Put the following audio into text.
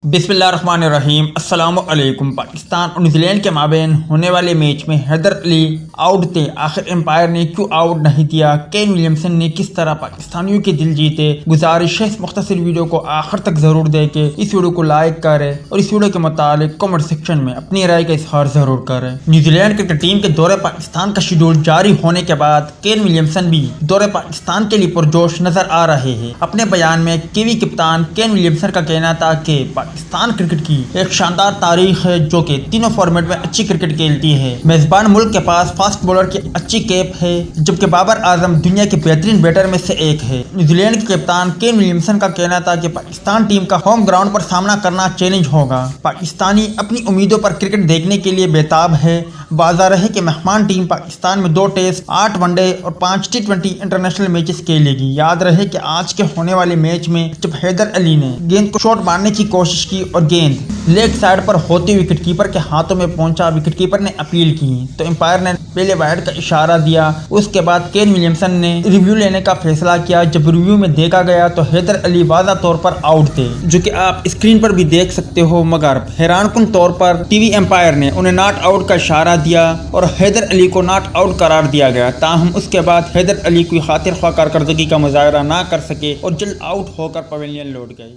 بسم اللہ الرحمن الرحیم۔ السلام علیکم۔ پاکستان اور نیوزی لینڈ کے مابین ہونے والے میچ میں حیدر علی آؤٹ تھے۔ آخر امپائر نے کیوں آؤٹ نہیں دیا؟ کین ولیمسن نے کس طرح پاکستانیوں کے دل جیتے؟ گزارش ہے اس مختصر ویڈیو کو آخر تک ضرور دیکھیں، اس ویڈیو کو لائک کریں اور اس ویڈیو کے متعلق کمنٹ سیکشن میں اپنی رائے کا اظہار ضرور کریں۔ نیوزی لینڈ کرکٹ ٹیم کے دورے پاکستان کا شیڈول جاری ہونے کے بعد کین ولیمسن بھی دورے پاکستان کے لیے پرجوش نظر آ رہے ہیں۔ اپنے بیان میں کیوی کپتان کین ولیمسن کا کہنا تھا کہ پاکستان کرکٹ کی ایک شاندار تاریخ ہے جو کہ تینوں فارمیٹ میں اچھی کرکٹ کھیلتی ہے۔ میزبان ملک کے پاس فاسٹ بولر کی اچھی کیپ ہے، جبکہ بابر اعظم دنیا کے بہترین بیٹر میں سے ایک ہے۔ نیوزی لینڈ کے کپتان کین ولیمسن کا کہنا تھا کہ پاکستان ٹیم کا ہوم گراؤنڈ پر سامنا کرنا چیلنج ہوگا۔ پاکستانی اپنی امیدوں پر کرکٹ دیکھنے کے لیے بےتاب ہے۔ واضح رہے کہ مہمان ٹیم پاکستان میں 2 ٹیسٹ، 8 ون ڈے اور 5 T20 انٹرنیشنل میچز کھیلے گی۔ یاد رہے کہ آج کے ہونے والے میچ میں جب حیدر علی نے گیند کو شاٹ مارنے کی کوشش کی اور گیند لیگ سائڈ پر ہوتے وکٹ کیپر کے ہاتھوں میں پہنچا، وکٹ کیپر نے اپیل کی تو امپائر نے پہلے وائڈ کا اشارہ دیا۔ اس کے بعد کین ولیمسن نے ریویو لینے کا فیصلہ کیا۔ جب ریویو میں دیکھا گیا تو حیدر علی واضح طور پر آؤٹ تھے، جو کہ آپ اسکرین پر بھی دیکھ سکتے ہو، مگر حیران کن طور پر ٹی وی امپائر نے انہیں ناٹ آؤٹ کا اشارہ دیا اور حیدر علی کو ناٹ آؤٹ قرار دیا گیا۔ تاہم اس کے بعد حیدر علی کوئی خاطر خواہ کارکردگی کا مظاہرہ نہ کر سکے اور جلد آؤٹ ہو کر پویلین لوٹ گئے۔